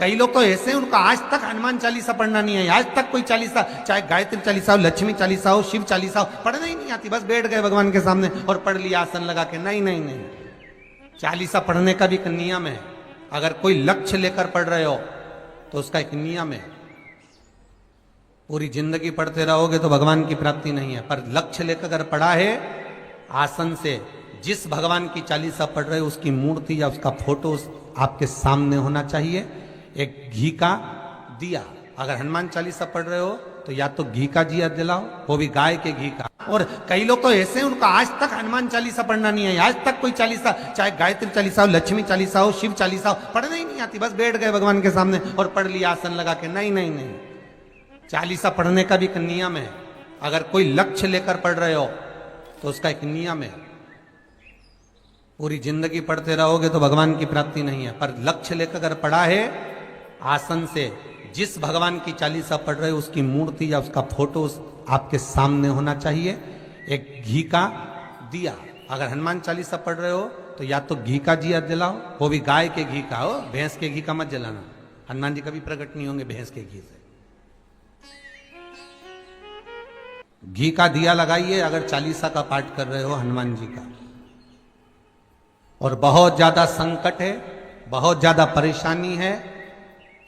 कई लोग तो ऐसे हैं उनको आज तक हनुमान चालीसा पढ़ना नहीं है, आज तक कोई चालीसा, चाहे गायत्री चालीसा हो, लक्ष्मी चालीसा हो, शिव चालीसा हो, पढ़ना ही नहीं आती। बस बैठ गए भगवान के सामने और पढ़ लिया आसन लगा के। नहीं नहीं नहीं, चालीसा पढ़ने का भी एक नियम है। अगर कोई लक्ष्य लेकर पढ़ रहे हो तो उसका एक नियम है। पूरी जिंदगी पढ़ते रहोगे तो भगवान की प्राप्ति नहीं है, पर लक्ष्य लेकर अगर पढ़ा है आसन से, जिस भगवान की चालीसा पढ़ रहे हो उसकी मूर्ति या उसका फोटो आपके सामने होना चाहिए। एक घी का दिया, अगर हनुमान चालीसा पढ़ रहे हो तो या तो घी का दिया जलाओ, वो भी गाय के घी का। और कई लोग तो ऐसे हैं उनको आज तक हनुमान चालीसा पढ़ना नहीं है, आज तक कोई चालीसा, चाहे गायत्री चालीसा हो, लक्ष्मी चालीसा हो, शिव चालीसा हो, पढ़ना ही नहीं आती। बस बैठ गए भगवान के सामने और पढ़ लिया आसन लगा के। नहीं नहीं नहीं, चालीसा पढ़ने का भी एक नियम है। अगर कोई लक्ष्य लेकर पढ़ रहे हो तो उसका एक नियम है। पूरी जिंदगी पढ़ते रहोगे तो भगवान की प्राप्ति नहीं है, पर लक्ष्य लेकर अगर पढ़ा है आसन से, जिस भगवान की चालीसा पढ़ रहे हो उसकी मूर्ति या उसका फोटो आपके सामने होना चाहिए। एक घी का दिया, अगर हनुमान चालीसा पढ़ रहे हो तो या तो घी का दिया जलाओ, वो भी गाय के घी का हो, भैंस के घी का मत जलाना। हनुमान जी कभी प्रकट नहीं होंगे भैंस के घी से। घी का दिया लगाइए अगर चालीसा का पाठ कर रहे हो हनुमान जी का। और बहुत ज्यादा संकट है, बहुत ज्यादा परेशानी है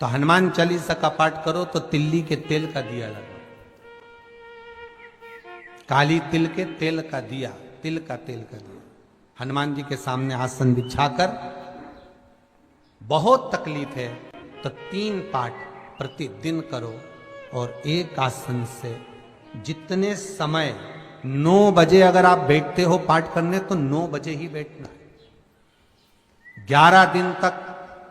तो हनुमान चालीसा का पाठ करो तो तिल्ली के तेल का दिया लगाओ, काली तिल के तेल का दिया, तिल का तेल का दिया हनुमान जी के सामने आसन बिछाकर। बहुत तकलीफ है तो 3 पाठ प्रतिदिन करो और एक आसन से जितने समय, 9 बजे अगर आप बैठते हो पाठ करने तो 9 बजे ही बैठना है। 11 दिन तक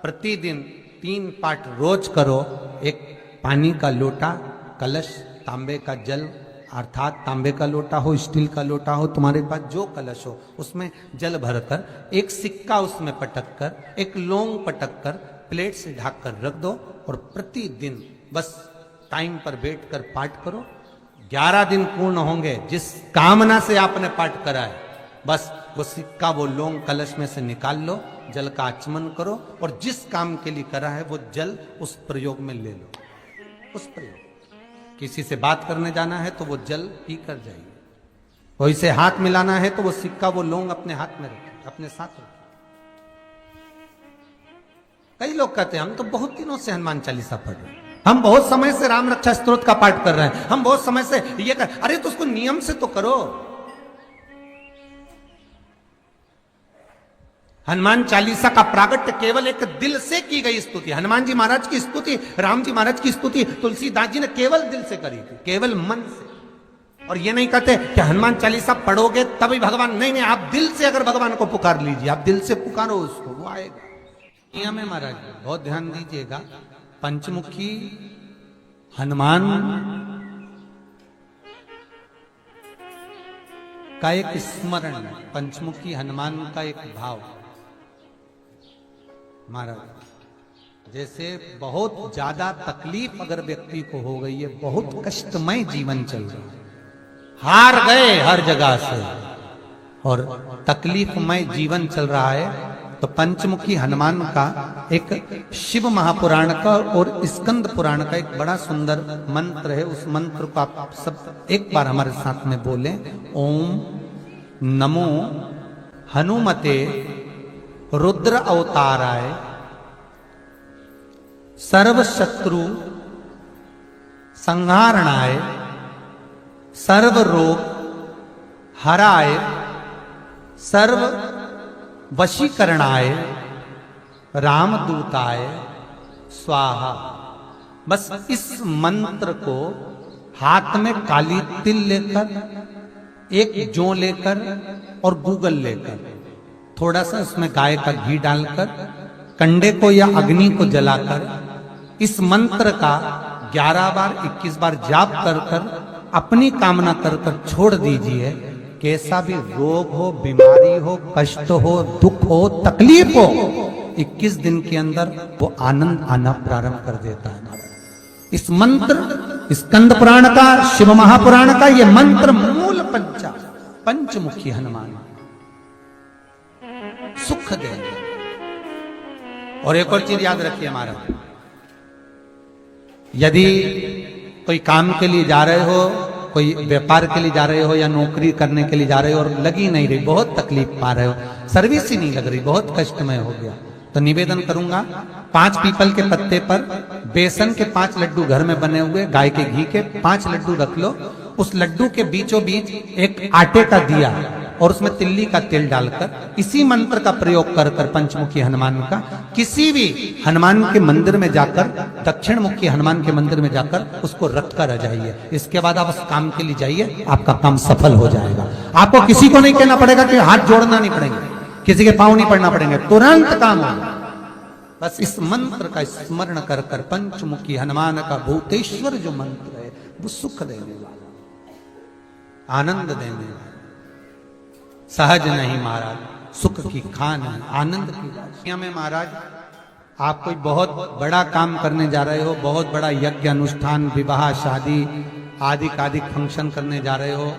प्रतिदिन 3 पाठ रोज करो। एक पानी का लोटा, कलश, तांबे का जल, अर्थात तांबे का लोटा हो, स्टील का लोटा हो, तुम्हारे पास जो कलश हो उसमें जल भरकर, एक सिक्का उसमें पटक कर, एक लौंग पटक कर प्लेट से ढक कर रख दो और प्रतिदिन बस टाइम पर बैठकर पाठ करो। 11 दिन पूर्ण होंगे, जिस कामना से आपने पाठ करा है बस वो सिक्का, वो लौंग कलश में से निकाल लो, जल का आचमन करो और जिस काम के लिए करा है वो जल उस प्रयोग में ले लो। उस प्रयोग, किसी से बात करने जाना है तो वो जल पी कर जाइए, कोई से हाथ मिलाना है तो वो सिक्का, वो लौंग अपने हाथ में रखें, अपने साथ रखें। कई लोग कहते हैं हम तो बहुत दिनों से हनुमान चालीसा पढ़ रहे हैं, हम बहुत समय से राम रक्षा स्तोत्र का पाठ कर रहे हैं, हम बहुत समय से ये कर। अरे तो उसको नियम से तो करो। हनुमान चालीसा का प्रागट्य केवल एक दिल से की गई स्तुति। हनुमान जी महाराज की स्तुति, राम जी महाराज की स्तुति तुलसीदास जी ने केवल दिल से करी थी, केवल मन से। और ये नहीं कहते कि हनुमान चालीसा पढ़ोगे तभी भगवान, नहीं नहीं, आप दिल से अगर भगवान को पुकार लीजिए, आप दिल से पुकारो उसको, वो आएगा। नियम है महाराज, बहुत ध्यान दीजिएगा। पंचमुखी हनुमान का एक स्मरण, पंचमुखी हनुमान का एक भाव। महाराज जैसे बहुत ज्यादा तकलीफ अगर व्यक्ति को हो गई है, बहुत कष्टमय जीवन चल रहा है, हार गए हर जगह से और तकलीफमय जीवन चल रहा है, तो पंचमुखी हनुमान का एक शिव महापुराण का और स्कंद पुराण का एक बड़ा सुंदर मंत्र है। उस मंत्र को आप सब एक बार हमारे साथ में बोलें। ओम नमो हनुमते रुद्र अवताराय सर्व शत्रु संहारणाय सर्व रोग हराय सर्व वशीकरणाय रामदूताय स्वाहा। बस इस मंत्र को हाथ में काली तिल लेकर, एक जौ लेकर और गूगल लेकर, थोड़ा सा उसमें गाय का घी डालकर, कंडे को या अग्नि को जलाकर इस मंत्र का 11 बार 21 बार जाप कर कर अपनी कामना कर कर छोड़ दीजिए। कैसा भी रोग हो, बीमारी हो, कष्ट हो, दुख हो, तकलीफ हो, 21 दिन के अंदर वो आनंद आना प्रारंभ कर देता है। इस मंत्र, स्कंद पुराण का, शिव महापुराण का ये मंत्र मूल पंचमुखी हनुमान सुख देंगे। और एक और चीज याद रखिए महाराज, यदि कोई काम के लिए जा रहे हो, कोई व्यापार के लिए जा रहे हो या नौकरी करने के लिए जा रहे हो और लगी नहीं रही, बहुत तकलीफ पा रहे हो, सर्विस ही नहीं लग रही, बहुत कष्टमय हो गया, तो निवेदन करूंगा 5 पीपल के पत्ते पर बेसन के 5 लड्डू घर में बने हुए गाय के घी के 5 लड्डू रख लो। उस लड्डू के बीचों बीच एक आटे का दिया और उसमें तिल्ली का तेल डालकर इसी मंत्र का प्रयोग कर कर पंचमुखी हनुमान का किसी भी हनुमान के मंदिर में जाकर, दक्षिण मुखी हनुमान के मंदिर में जाकर उसको रख कर आ जाइए। इसके बाद आप उस काम के लिए जाइए, आपका काम सफल हो जाएगा। आपको किसी को नहीं कहना पड़ेगा कि हाथ जोड़ना नहीं पड़ेंगे, किसी के पांव नहीं पड़ना पड़ेंगे, तुरंत काम होगा। बस इस मंत्र का स्मरण कर कर पंचमुखी हनुमान का भूतेश्वर जो मंत्र है वो सुख देने वाला, आनंद देने वाला, सहज नहीं महाराज, सुख की खान है, आनंद की राशियां में महाराज। आप कोई बहुत बड़ा काम करने जा रहे हो, बहुत बड़ा यज्ञ अनुष्ठान, विवाह, शादी आदि आदि फंक्शन करने जा रहे हो,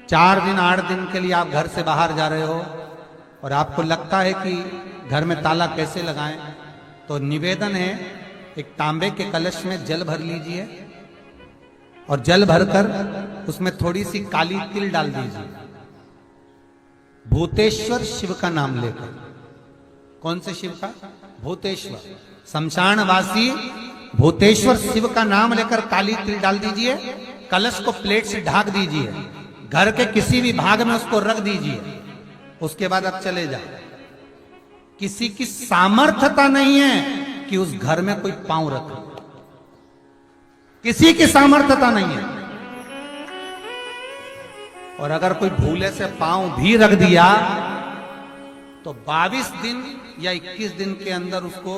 4 दिन 8 दिन के लिए आप घर से बाहर जा रहे हो और आपको लगता है कि घर में ताला कैसे लगाएं, तो निवेदन है एक तांबे के कलश में जल भर लीजिए और जल भरकर उसमें थोड़ी सी काली तिल डाल दीजिए, भूतेश्वर शिव का नाम लेकर। कौन से शिव का? भूतेश्वर, शमशानवासी भूतेश्वर शिव का नाम लेकर काली तिल डाल दीजिए, कलश को प्लेट से ढक दीजिए, घर के किसी भी भाग में उसको रख दीजिए। उसके बाद आप चले जाए। किसी की सामर्थ्यता नहीं है कि उस घर में कोई पांव रखे, किसी की सामर्थ्यता नहीं है। और अगर कोई भूले से पांव भी रख दिया तो 22 दिन या 21 दिन के अंदर उसको,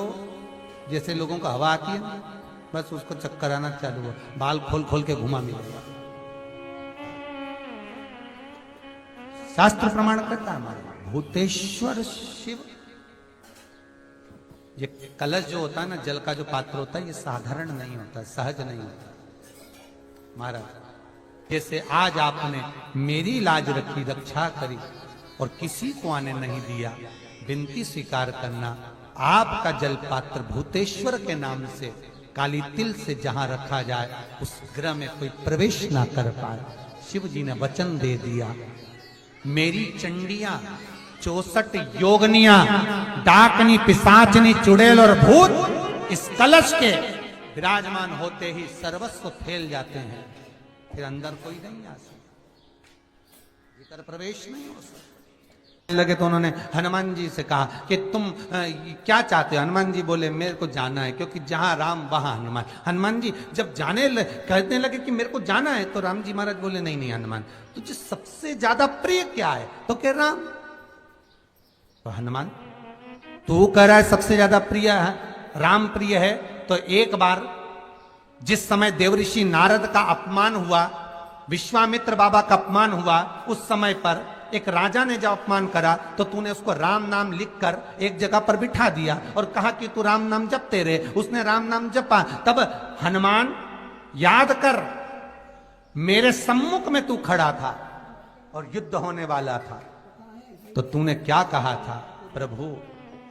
जैसे लोगों को हवा आती है, बस उसको चक्कर आना चालू हो, बाल खोल खोल के घुमा मिलेगा। शास्त्र प्रमाण करता है हमारे भूतेश्वर शिव। ये कलश जो होता है ना, जल का जो पात्र होता है, ये साधारण नहीं होता, सहज नहीं होता महाराज। जैसे आज आपने मेरी लाज रखी, रक्षा करी और किसी को आने नहीं दिया, विनती स्वीकार करना। आपका जल पात्र भूतेश्वर के नाम से काली तिल से जहां रखा जाए उस गृह में कोई प्रवेश ना कर पाए। शिव जी ने वचन दे दिया, मेरी चंडियां 64 योगनियां, डाकनी, पिशाचनी, चुड़ैल और भूत इस कलश के विराजमान होते ही सर्वस्व फैल जाते हैं, फिर अंदर कोई नहीं आ सकता, भीतर प्रवेश नहीं हो सकता। लगे तो उन्होंने हनुमान जी से कहा कि तुम क्या चाहते हो? हनुमान जी बोले मेरे को जाना है, क्योंकि जहां राम वहां हनुमान। हनुमान जी जब कहने लगे कि मेरे को जाना है, तो राम जी महाराज बोले नहीं नहीं हनुमान, तुझे सबसे ज्यादा प्रिय क्या है? तो कह राम। तो हनुमान तू कह रहा है सबसे ज्यादा प्रिय है राम प्रिय है, तो एक बार जिस समय देवऋषि नारद का अपमान हुआ, विश्वामित्र बाबा का अपमान हुआ, उस समय पर एक राजा ने जब अपमान करा तो तूने उसको राम नाम लिखकर एक जगह पर बिठा दिया और कहा कि तू राम नाम जपते रहे। उसने राम नाम जपा। तब हनुमान याद कर, मेरे सम्मुख में तू खड़ा था और युद्ध होने वाला था, तो तूने क्या कहा था? प्रभु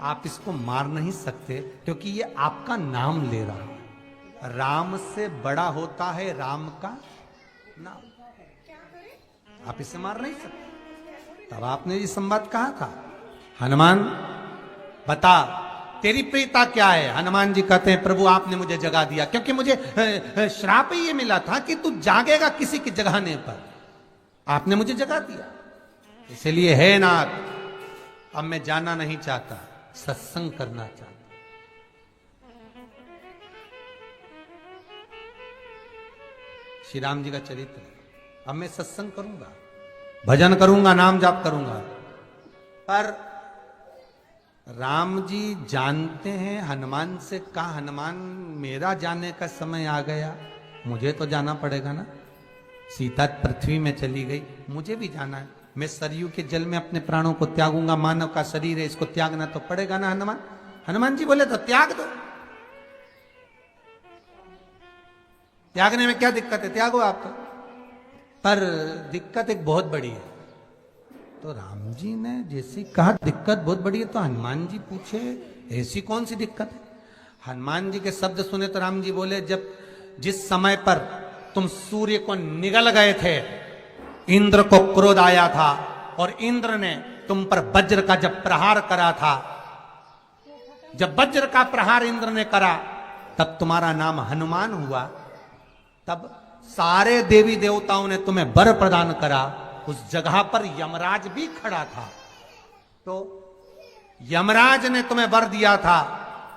आप इसको मार नहीं सकते क्योंकि ये आपका नाम ले रहा है। राम से बड़ा होता है राम का नाम, आप इसे मार नहीं सकते। तब आपने ये संवाद कहा था, हनुमान बता तेरी प्रियता क्या है? हनुमान जी कहते हैं प्रभु आपने मुझे जगा दिया, क्योंकि मुझे श्राप ही ये मिला था कि तू जागेगा किसी की जगाने पर, आपने मुझे जगा दिया। इसलिए है नाथ, अब मैं जाना नहीं चाहता, सत्संग करना चाहता। श्री राम जी का चरित्र, अब मैं सत्संग करूंगा, भजन करूंगा, नाम जाप करूंगा। पर राम जी जानते हैं, हनुमान से कहा हनुमान मेरा जाने का समय आ गया, मुझे तो जाना पड़ेगा ना। सीता पृथ्वी में चली गई, मुझे भी जाना है। मैं सरयू के जल में अपने प्राणों को त्यागूंगा, मानव का शरीर है, इसको त्यागना तो पड़ेगा ना हनुमान। हनुमान जी बोले तो त्याग दो, त्यागने में क्या दिक्कत है, त्यागो आप तो। पर दिक्कत एक बहुत बड़ी है। तो राम जी ने जैसी कहा दिक्कत बहुत बड़ी है, तो हनुमान जी पूछे ऐसी कौन सी दिक्कत है? हनुमान जी के शब्द सुने तो राम जी बोले, जब जिस समय पर तुम सूर्य को निगल गए थे, इंद्र को क्रोध आया था और इंद्र ने तुम पर वज्र का जब प्रहार करा था, जब वज्र का प्रहार इंद्र ने करा तब तुम्हारा नाम हनुमान हुआ। तब सारे देवी देवताओं ने तुम्हें वर प्रदान करा। उस जगह पर यमराज भी खड़ा था, तो यमराज ने तुम्हें वर दिया था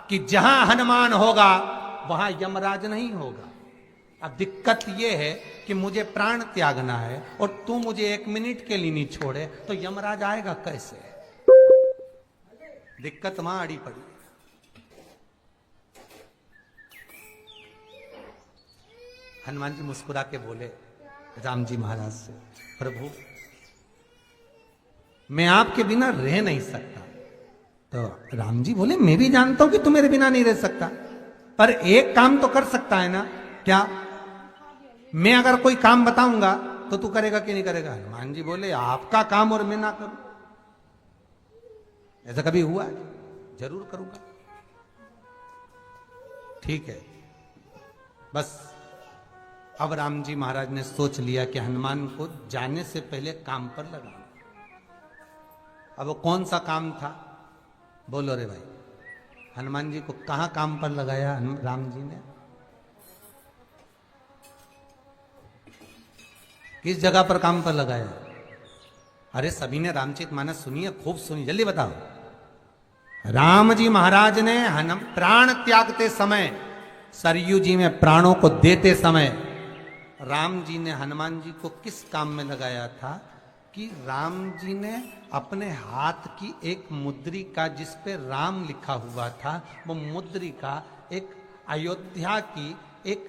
कि जहां हनुमान होगा वहां यमराज नहीं होगा। अब दिक्कत यह है कि मुझे प्राण त्यागना है और तू मुझे 1 मिनट के लिए नहीं छोड़े, तो यमराज आएगा कैसे? दिक्कत वहां अड़ी पड़ी। हनुमान जी मुस्कुरा के बोले राम जी महाराज से, प्रभु मैं आपके बिना रह नहीं सकता। तो राम जी बोले, मैं भी जानता हूं कि तू मेरे बिना नहीं रह सकता, पर एक काम तो कर सकता है ना। क्या? मैं अगर कोई काम बताऊंगा तो तू करेगा कि नहीं करेगा? हनुमान जी बोले, आपका काम और मैं ना करूं, ऐसा कभी हुआ है? जरूर करूंगा। ठीक है। बस अब राम जी महाराज ने सोच लिया कि हनुमान को जाने से पहले काम पर लगाना। अब वो कौन सा काम था? बोलो रे भाई। हनुमान जी को कहां काम पर लगाया राम जी ने? किस जगह पर काम पर लगाया? अरे सभी ने रामचरितमानस सुनी है, खूब सुनी, जल्दी बताओ। राम जी महाराज ने प्राण त्यागते समय, सरयू जी में प्राणों को देते समय, राम जी ने हनुमान जी को किस काम में लगाया था कि राम जी ने अपने हाथ की एक मुद्रिका जिस पे राम लिखा हुआ था, वो मुद्रिका एक अयोध्या की एक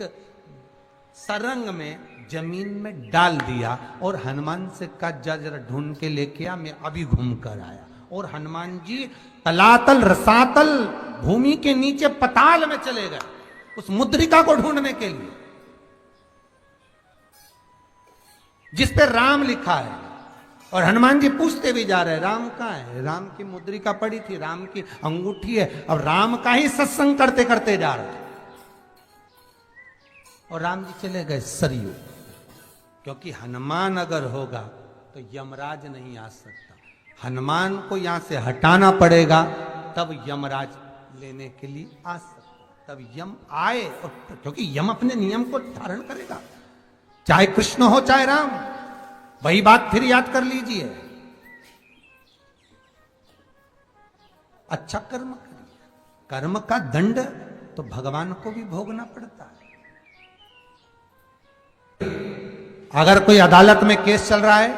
सरंग में जमीन में डाल दिया और हनुमान से कहा जा जरा ढूंढ के लेके आ, मैं अभी घूम कर आया। और हनुमान जी तलातल रसातल भूमि के नीचे पताल में चले गए उस मुद्रिका को ढूंढने के लिए जिस पे राम लिखा है। और हनुमान जी पूछते भी जा रहे, राम कहाँ है? राम की मुद्रिका पड़ी थी, राम की अंगूठी है। अब राम का ही सत्संग करते करते जा रहे और राम जी चले गए सरयू, क्योंकि हनुमान अगर होगा तो यमराज नहीं आ सकता। हनुमान को यहां से हटाना पड़ेगा, तब यमराज लेने के लिए आ सकता। तब यम आए, और क्योंकि यम अपने नियम को धारण करेगा, चाहे कृष्ण हो चाहे राम। वही बात फिर याद कर लीजिए, अच्छा कर्म करिए, कर्म का दंड तो भगवान को भी भोगना पड़ता है। अगर कोई अदालत में केस चल रहा है,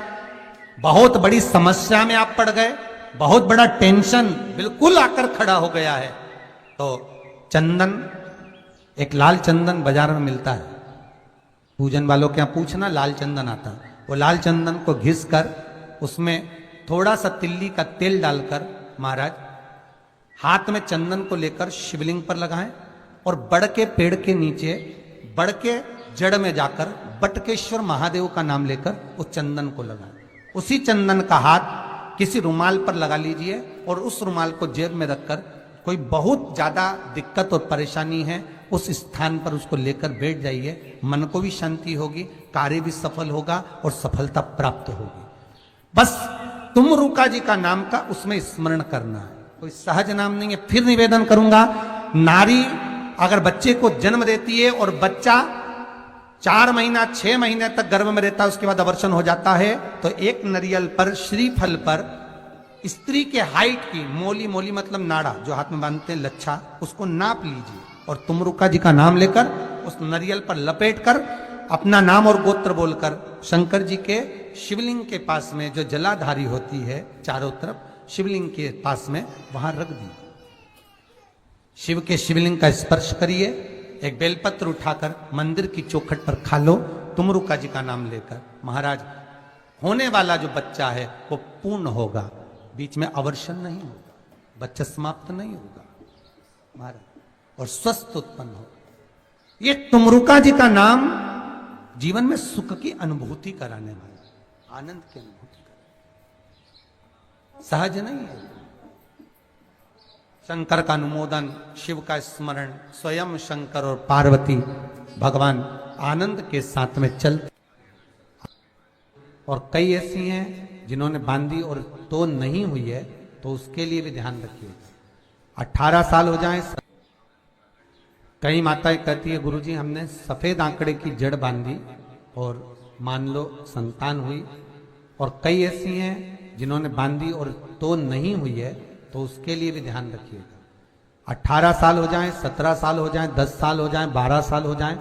बहुत बड़ी समस्या में आप पड़ गए, बहुत बड़ा टेंशन बिल्कुल आकर खड़ा हो गया है, तो चंदन, एक लाल चंदन बाजार में मिलता है, पूजन वालों के यहां पूछना, लाल चंदन आता है। वो लाल चंदन को घिस कर उसमें थोड़ा सा तिल्ली का तेल डालकर महाराज हाथ में चंदन को लेकर शिवलिंग पर लगाएं और बड़ के पेड़ के नीचे, बड़ के जड़ में जाकर बटकेश्वर महादेव का नाम लेकर उस चंदन को लगाएं। उसी चंदन का हाथ किसी रुमाल पर लगा लीजिए और उस रुमाल को जेब में रखकर, कोई बहुत ज्यादा दिक्कत और परेशानी है उस स्थान पर उसको लेकर बैठ जाइए, मन को भी शांति होगी, कार्य भी सफल होगा और सफलता प्राप्त होगी। बस तुम रुका जी का नाम का उसमें स्मरण करना है, कोई सहज नाम नहीं है। फिर निवेदन करूंगा, नारी अगर बच्चे को जन्म देती है और बच्चा 4 महीना 6 महीने तक गर्भ में रहता है, उसके बाद अवर्षण हो जाता है, तो एक नरियल पर, श्रीफल पर स्त्री के हाइट की, मोली, मोली मतलब नाड़ा जो हाथ में बांधते हैं, लच्छा, उसको नाप लीजिए और तुमरुका जी का नाम लेकर उस नरियल पर लपेट कर अपना नाम और गोत्र बोलकर शंकर जी के शिवलिंग के पास में, जो जलाधारी होती है चारों तरफ शिवलिंग के पास में, वहां रख दी। शिव के शिवलिंग का स्पर्श करिए, एक बेलपत्र उठाकर मंदिर की चौखट पर खा लो, तुमरुका जी का नाम लेकर। महाराज, होने वाला जो बच्चा है वो पूर्ण होगा, बीच में अवर्षण नहीं होगा, बच्चा समाप्त नहीं होगा महाराज, और स्वस्थ उत्पन्न हो। ये तुमरुका जी का नाम जीवन में सुख की अनुभूति कराने वाला, आनंद की अनुभूति कराने, सहज नहीं है। शंकर का अनुमोदन, शिव का स्मरण, स्वयं शंकर और पार्वती भगवान आनंद के साथ में चलते। और कई ऐसी हैं जिन्होंने बांधी और तो नहीं हुई है, तो उसके लिए भी ध्यान रखिए। 18 साल हो जाए। कई माताएं कहती है गुरुजी हमने सफेद आंकड़े की जड़ बांधी और मान लो संतान हुई। और कई ऐसी हैं जिन्होंने बांधी और तो नहीं हुई है, तो उसके लिए भी ध्यान रखिएगा। 18 साल हो जाए, 17 साल हो जाए, 10 साल हो जाए, 12 साल हो जाए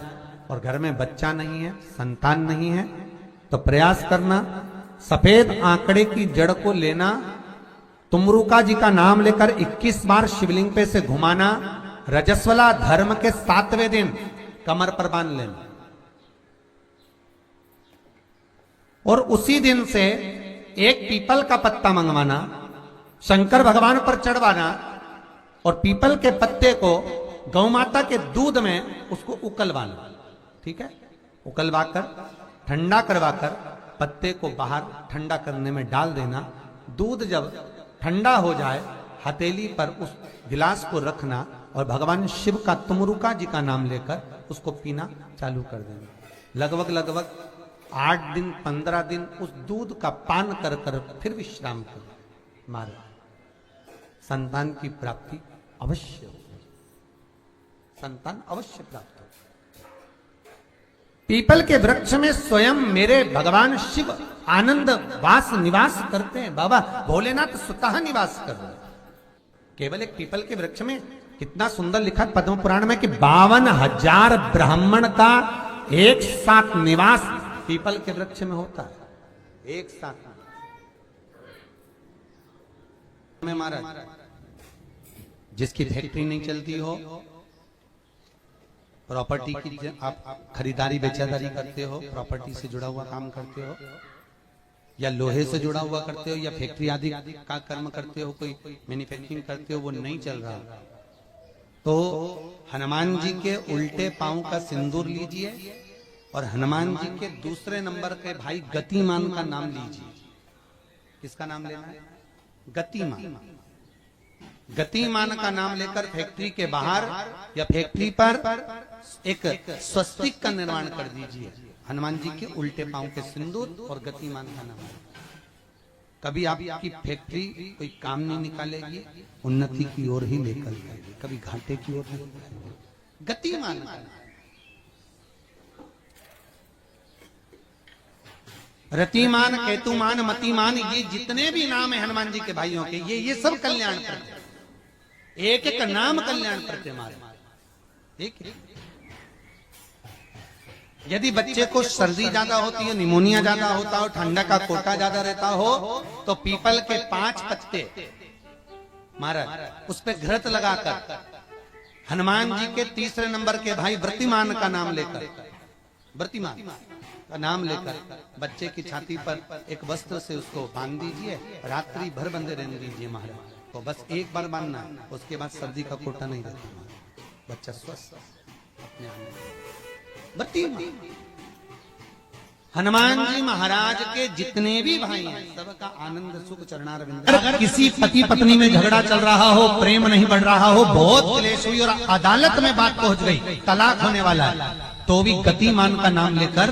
और घर में बच्चा नहीं है, संतान नहीं है, तो प्रयास करना सफेद आंकड़े की जड़ को लेना, तुमरुका जी का नाम लेकर 21 बार शिवलिंग पे से घुमाना, रजस्वला धर्म के 7वें दिन कमर पर बांध लेना और उसी दिन से एक पीपल का पत्ता मंगवाना, शंकर भगवान पर चढ़वाना और पीपल के पत्ते को गौ माता के दूध में उसको उकलवाना। ठीक है, उकलवाकर ठंडा करवाकर पत्ते को बाहर ठंडा करने में डाल देना। दूध जब ठंडा हो जाए हथेली पर उस गिलास को रखना और भगवान शिव का तुमरुका जी का नाम लेकर उसको पीना चालू कर देना। लगभग 8 दिन 15 दिन उस दूध का पान कर कर फिर विश्राम करो। मारे संतान की प्राप्ति अवश्य हो, संतान अवश्य प्राप्त हो। पीपल के वृक्ष में स्वयं मेरे भगवान शिव आनंद वास निवास करते हैं। बाबा भोलेनाथ स्वतः निवास कर रहे हैं। केवल एक पीपल के वृक्ष में कितना सुंदर लिखा पद्म पुराण में कि 52,000 ब्राह्मण का एक साथ निवास पीपल के वृक्ष में होता है। एक साथ में महाराज जिसकी फैक्ट्री नहीं चलती हो, प्रॉपर्टी की आप खरीदारी बेचादारी करते हो, प्रॉपर्टी से जुड़ा हुआ काम करते हो या लोहे से जुड़ा हुआ करते हो या फैक्ट्री आदि का कर्म करते हो, कोई मैन्युफैक्चरिंग करते हो, वो नहीं चल रहा, तो हनुमान जी के उल्टे पांव का सिंदूर लीजिए और हनुमान जी के दूसरे नंबर के भाई गतिमान का नाम लीजिए। किसका नाम लेना है? गतिमान। गतिमान का नाम लेकर फैक्ट्री के बाहर या फैक्ट्री पर एक स्वस्तिक का निर्माण कर दीजिए। हनुमान जी के उल्टे पांव के सिंदूर और गतिमान का नाम। कभी आपकी फैक्ट्री कोई काम नहीं निकालेगी, उन्नति की ओर ही लेकर जाएगी, कभी घाटे की ओर नहीं जाएगी। गतिमान का नाम। रतिमान, केतुमान, मतिमान, ये जितने भी नाम है हनुमान जी के भाइयों के, ये सब कल्याण करते। एक एक नाम कल्याण करते हमारे। एक यदि बच्चे को सर्दी ज्यादा होती है, निमोनिया ज्यादा होता हो, ठंडा का कोटा ज्यादा रहता हो, तो पीपल के 5 पत्ते महाराज उस पे घृत लगाकर हनुमान जी के तीसरे नंबर के भाई व्रतिमान का नाम लेकर, व्रतिमान का नाम लेकर बच्चे की छाती पर एक वस्त्र से उसको बांध दीजिए, रात्रि भर बंधे रहने दीजिए महाराज। तो बस एक बार बांधना, उसके बाद सर्दी का कोटा नहीं रहता, बच्चा स्वस्थ अपने आप। हनुमान जी महाराज के जितने भी भाई हैं सबका आनंद सुख चरणारविंद। अगर किसी पति पत्नी में झगड़ा चल रहा हो, प्रेम नहीं बढ़ रहा हो, बहुत क्लेश हुई और अदालत में बात पहुंच गई, तलाक होने वाला है, तो भी गतिमान का नाम लेकर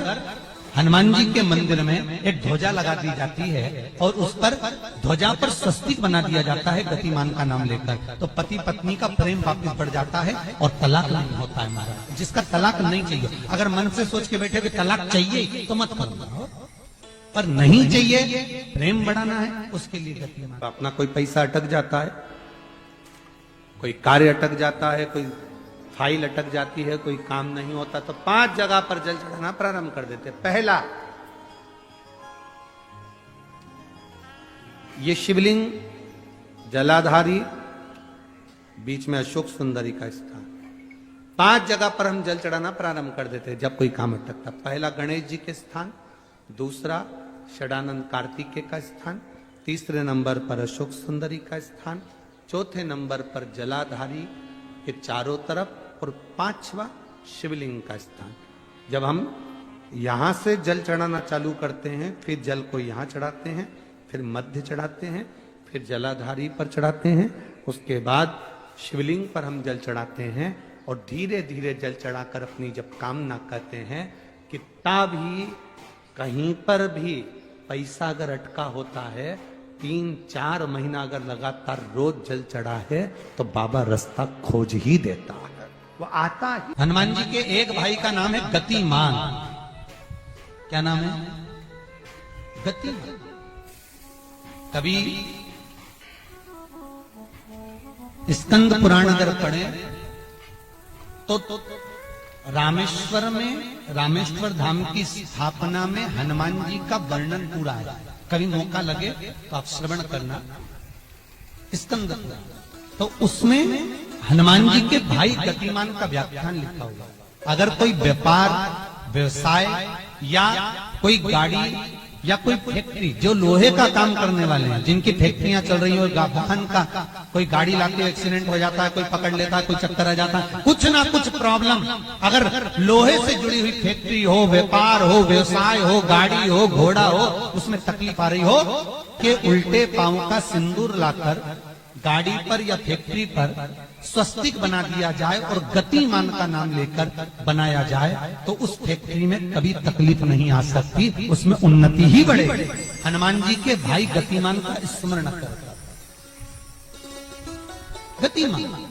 हनुमान जी के मंदिर में एक ध्वजा लगा दी जाती है और उस पर ध्वजा पर स्वस्तिक बना दिया जाता है गतिमान का नाम लेकर। तो पति पत्नी का प्रेम वापस बढ़ जाता है और तलाक नहीं होता है महाराज। जिसका तलाक नहीं चाहिए, अगर मन से सोच के बैठे कि तलाक चाहिए तो मत करो, पर नहीं चाहिए, प्रेम बढ़ाना है, उसके लिए गतिमान। अपना कोई पैसा अटक जाता है, कोई कार्य अटक जाता है, कोई फाइल अटक जाती है, कोई काम नहीं होता, तो 5 जगह पर जल चढ़ाना प्रारंभ कर देते। पहला, ये शिवलिंग जलाधारी, बीच में अशोक सुंदरी का स्थान, 5 जगह पर हम जल चढ़ाना प्रारंभ कर देते जब कोई काम अटकता। पहला गणेश जी के स्थान, दूसरा षडानंद कार्तिकेय का स्थान, तीसरे नंबर पर अशोक सुंदरी का स्थान, चौथे नंबर पर जलाधारी के चारों तरफ और 5वां शिवलिंग का स्थान। जब हम यहां से जल चढ़ाना चालू करते हैं, फिर जल को यहां चढ़ाते हैं, फिर मध्य चढ़ाते हैं, फिर जलाधारी पर चढ़ाते हैं, उसके बाद शिवलिंग पर हम जल चढ़ाते हैं और धीरे धीरे जल चढ़ाकर अपनी जब कामना करते हैं, कितना भी कहीं पर भी पैसा अगर अटका होता है, 3-4 महीना अगर लगातार रोज जल चढ़ा है तो बाबा रास्ता खोज ही देता है, वो आता है। हनुमान जी के एक भाई का नाम है गतिमान। क्या नाम है? गतिमान। कभी स्कंद पुराण अगर पढ़े तो रामेश्वर धाम की स्थापना में हनुमान जी का वर्णन पूरा है। कभी मौका लगे तो आप श्रवण करना स्कंद पुराण, तो उसमें हनुमान जी के भाई गतिमान का व्याख्यान लिखा हुआ। अगर कोई व्यापार व्यवसाय या कोई गाड़ी या कोई फैक्ट्री, जो लोहे का काम करने वाले हैं, जिनकी फैक्ट्रियां चल रही हो, वाहन का कोई गाड़ी लाते एक्सीडेंट हो जाता है, कोई पकड़ लेता है, कोई चक्कर आ जाता है, कुछ ना कुछ प्रॉब्लम, अगर लोहे से जुड़ी हुई फैक्ट्री हो, व्यापार हो, व्यवसाय हो, गाड़ी हो, घोड़ा हो, उसमें तकलीफ आ रही हो कि उल्टे पांव का सिंदूर लाकर गाड़ी पर या फैक्ट्री पर स्वस्तिक बना दिया जाए और गतिमान का नाम लेकर बनाया जाए, तो उस फैक्ट्री में कभी तकलीफ नहीं आ सकती, उसमें उन्नति ही बढ़ेगी। हनुमान जी के भाई गतिमान का स्मरण कर, गतिमान,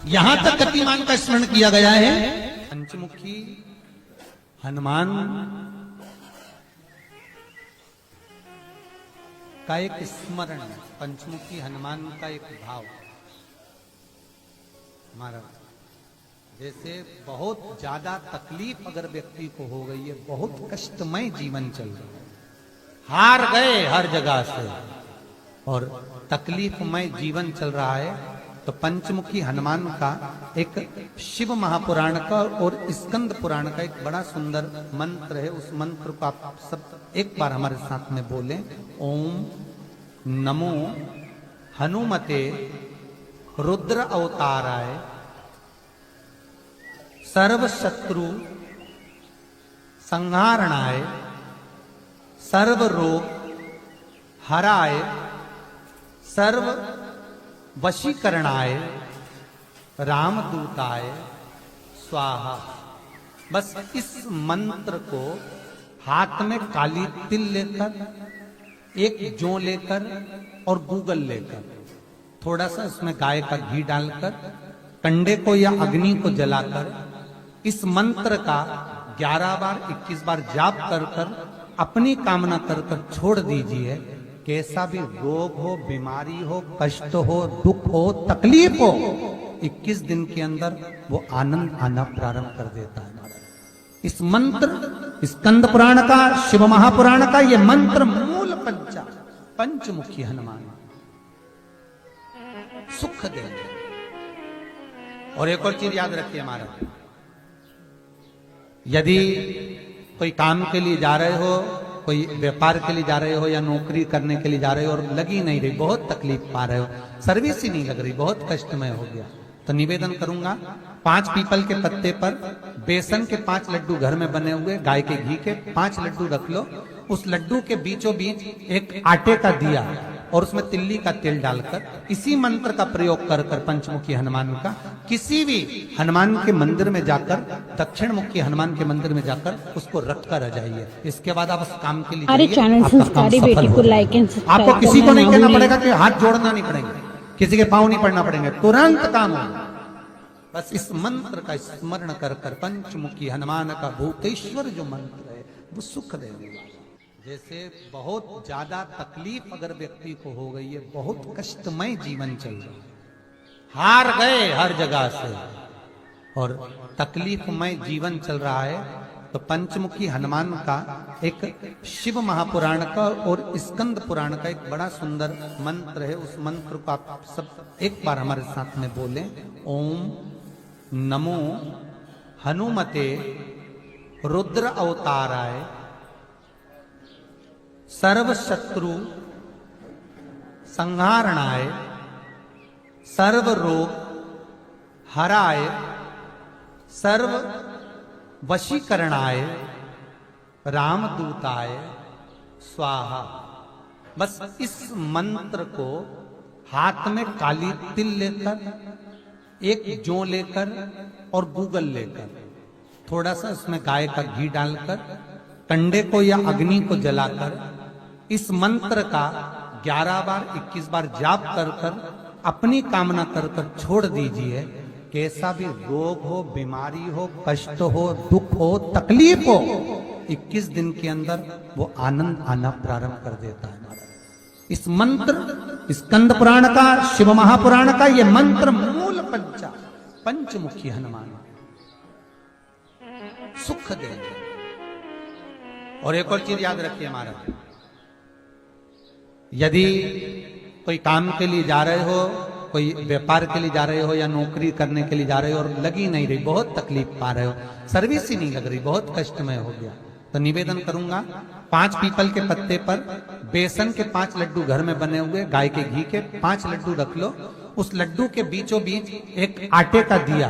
यहां तक गतिमान का स्मरण किया गया है। पंचमुखी हनुमान का एक स्मरण, पंचमुखी हनुमान का एक भाव हमारा, जैसे बहुत ज्यादा तकलीफ अगर व्यक्ति को हो गई है, बहुत कष्टमय जीवन चल रहा है, हार गए हर जगह से और तकलीफमय जीवन चल रहा है, तो पंचमुखी हनुमान का एक शिव महापुराण का और स्कंद पुराण का एक बड़ा सुंदर मंत्र है। उस मंत्र को आप सब एक बार हमारे साथ में बोलें। ओम नमो हनुमते रुद्र अवताराय सर्व शत्रु संहारणाय सर्व रोग हराय सर्व वशीकरणाय रामदूताय स्वाहा। बस इस मंत्र को हाथ में काली तिल लेकर, एक जौ लेकर और गूगल लेकर, थोड़ा सा उसमें गाय का घी डालकर, कंडे को या अग्नि को जलाकर इस मंत्र का 11 बार 21 बार जाप कर कर अपनी कामना कर कर छोड़ दीजिए। कैसा भी रोग हो, बीमारी हो, कष्ट हो, दुख हो, तकलीफ हो, 21 दिन के अंदर वो आनंद आना प्रारंभ कर देता है। इस मंत्र, स्कंद पुराण का, शिव महापुराण का ये मंत्र मूल पंचमुखी हनुमान सुख देंगे। और एक और चीज याद रखिए हमारा, यदि कोई काम के लिए जा रहे हो, कोई व्यापार के लिए जा रहे हो या नौकरी करने के लिए जा रहे हो और लगी नहीं रही, बहुत तकलीफ पा रहे हो, सर्विस ही नहीं लग रही, बहुत कष्टमय हो गया, तो निवेदन करूंगा 5 पीपल के पत्ते पर बेसन के 5 लड्डू घर में बने हुए, गाय के घी के 5 लड्डू रख लो, उस लड्डू के बीचों बीच एक आटे का दिया और उसमें तिल्ली का तेल डालकर इसी मंत्र का प्रयोग कर कर पंचमुखी हनुमान का किसी भी हनुमान के मंदिर में जाकर, दक्षिण मुखी हनुमान के मंदिर में जाकर उसको रख कर आ जाइए। इसके बाद आप उस काम के लिए आपको किसी को नहीं कहना पड़ेगा कि हाथ जोड़ना नहीं पड़ेगा, किसी के पांव नहीं पड़ना पड़ेंगे, तुरंत काम होगा। बस इस मंत्र का स्मरण कर कर पंचमुखी हनुमान का भूतेश्वर जो मंत्र है वो सुख देने वाला। जैसे बहुत ज्यादा तकलीफ अगर व्यक्ति को हो गई है, बहुत कष्टमय जीवन चल रहा है, हार गए हर जगह से और तकलीफमय जीवन चल रहा है, तो पंचमुखी हनुमान का एक शिव महापुराण का और स्कंद पुराण का एक बड़ा सुंदर मंत्र है। उस मंत्र को आप सब एक बार हमारे साथ में बोलें। ओम नमो हनुमते रुद्र अवताराय सर्व शत्रु संहारणाय सर्व रोग हराय सर्व वशीकरणाय रामदूताय स्वाहा। बस इस मंत्र को हाथ में काली तिल लेकर, एक जौ लेकर और गूगल लेकर, थोड़ा सा उसमें गाय का घी डालकर, कंडे को या अग्नि को जलाकर इस मंत्र का 11 बार 21 बार जाप कर कर अपनी कामना कर कर छोड़ दीजिए। कैसा भी रोग हो, बीमारी हो, कष्ट हो, दुख हो, तकलीफ हो, 21 दिन के अंदर वो आनंद आना प्रारंभ कर देता है। इस मंत्र, स्कंद पुराण का, शिव महापुराण का ये मंत्र मूल पंचमुखी हनुमान सुख देंगे। और एक और चीज याद रखिए महाराज, यदि कोई काम के लिए जा रहे हो, कोई व्यापार के लिए जा रहे हो या नौकरी करने के लिए जा रहे हो और लगी नहीं रही, बहुत तकलीफ पा रहे हो, सर्विस ही नहीं लग रही, बहुत कष्टमय हो गया, तो निवेदन करूंगा 5 पीपल के पत्ते पर बेसन के 5 लड्डू घर में बने हुए, गाय के घी के 5 लड्डू रख लो। उस लड्डू के बीचों बीच एक आटे का दिया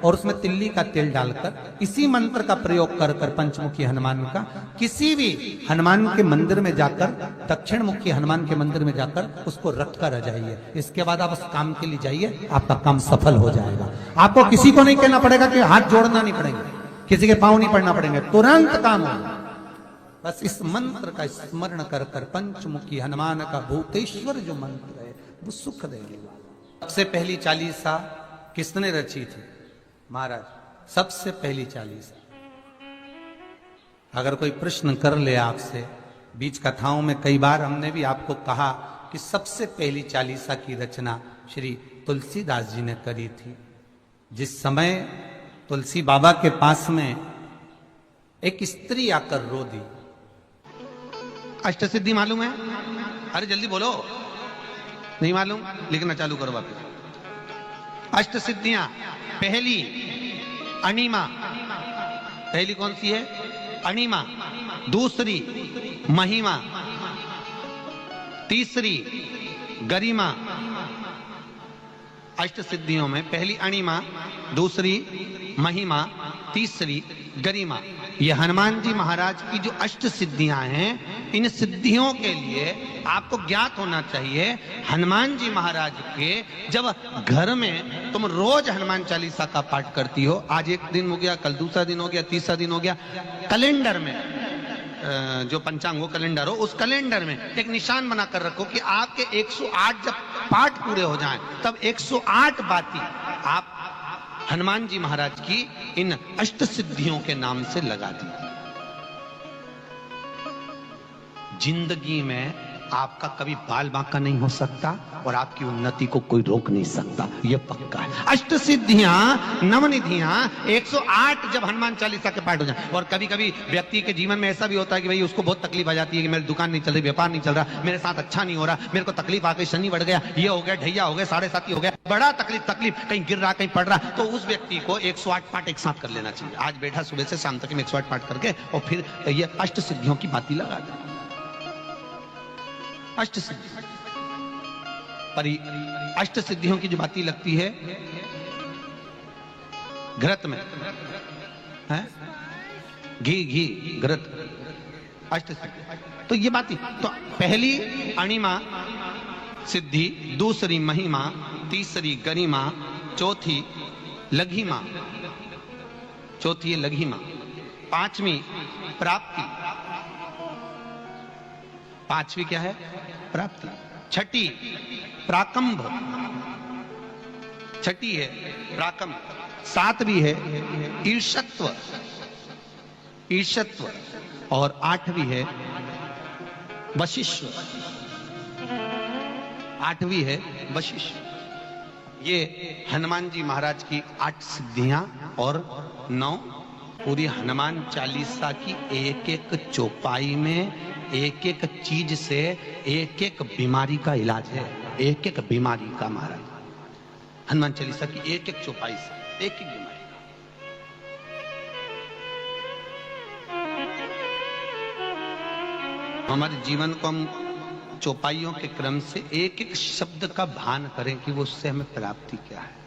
और उसमें तिल्ली का तेल डालकर इसी मंत्र का प्रयोग कर कर पंचमुखी हनुमान का किसी भी हनुमान के मंदिर में जाकर, दक्षिण मुखी हनुमान के मंदिर में जाकर उसको रख कर आ जाइए। इसके बाद आप उस काम के लिए जाइए, आपका काम सफल हो जाएगा। आपको किसी को नहीं कहना पड़ेगा कि हाथ जोड़ना नहीं पड़ेंगे, किसी के पांव नहीं पड़ना पड़ेंगे, तुरंत काम होगा। बस इस मंत्र का स्मरण कर कर पंचमुखी हनुमान का भूतेश्वर जो मंत्र है वो सुख देंगे। सबसे पहली चालीसा किसने रची थी? महाराज, सबसे पहली चालीसा। अगर कोई प्रश्न कर ले आपसे, बीच कथाओं में कई बार हमने भी आपको कहा कि सबसे पहली चालीसा की रचना श्री तुलसीदास जी ने करी थी। जिस समय तुलसी बाबा के पास में एक स्त्री आकर रो दी। अष्टसिद्धि मालूम है? अरे जल्दी बोलो, नहीं मालूम? लिखना चालू करो वापस। अष्टसिद्धियां, पहली अणिमा, पहली कौन सी है? अणिमा। दूसरी महिमा, तीसरी गरिमा। अष्ट सिद्धियों में पहली अणिमा, दूसरी महिमा, तीसरी गरिमा। ये हनुमान जी महाराज की जो अष्ट सिद्धियां हैं, इन सिद्धियों के लिए आपको ज्ञात होना चाहिए, हनुमान जी महाराज के जब घर में तुम रोज हनुमान चालीसा का पाठ करती हो, आज एक दिन हो गया, कल दूसरा दिन हो गया, तीसरा दिन हो गया, कैलेंडर में जो पंचांगो कैलेंडर हो, उस कैलेंडर में एक निशान बनाकर रखो कि आपके 108 जब पाठ पूरे हो जाएं, तब 108 बाती आप हनुमान जी महाराज की इन अष्ट सिद्धियों के नाम से लगा दी। जिंदगी में आपका कभी बाल बांका नहीं हो सकता और आपकी उन्नति को कोई रोक नहीं सकता, यह पक्का है। अष्ट सिद्धियां, नवनिधियां, 108 जब हनुमान चालीसा के पाठ हो जाए। और कभी कभी व्यक्ति के जीवन में ऐसा भी होता है कि भाई उसको बहुत तकलीफ आ जाती है कि मेरी दुकान नहीं चल रही, व्यापार नहीं चल रहा, मेरे साथ अच्छा नहीं हो रहा, मेरे को तकलीफ आ गई, शनि बढ़ गया, ये हो गया, ढैया हो गया, 7.5 हो गया, बड़ा तकलीफ, कहीं गिर रहा, कहीं पड़ रहा, तो उस व्यक्ति को 108 पाठ एक साथ कर लेना चाहिए। आज बैठा सुबह से शाम तक 108 पाठ करके और फिर ये अष्ट सिद्धियों की बाती लगा दे। अष्ट सिद्धि पर अष्ट सिद्धियों की जो बाती लगती है घृत में है, घी घृत, अष्ट सिद्धि। तो ये बाती, तो पहली अणिमा सिद्धि, दूसरी महिमा, तीसरी गरिमा, चौथी लघिमा, चौथी है लघिमा, पांचवी प्राप्ति, पांचवी क्या है? प्राप्ति। छठी प्राकंभ, छठी है प्राकंभ। सातवीं है ईर्षत्व, ईर्षत्व। और आठवीं है वशिष्ठ, आठवीं है वशिष्ठ। ये हनुमान जी महाराज की 8 सिद्धियां और 9 पूरी हनुमान चालीसा की एक एक चौपाई में एक एक चीज से एक एक बीमारी का इलाज है, एक एक बीमारी का। महाराज हनुमान चालीसा की एक एक चौपाई से एक एक बीमारी का। हमारे जीवन को हम चौपाइयों के क्रम से एक एक शब्द का भान करें कि वो उससे हमें प्राप्ति क्या है।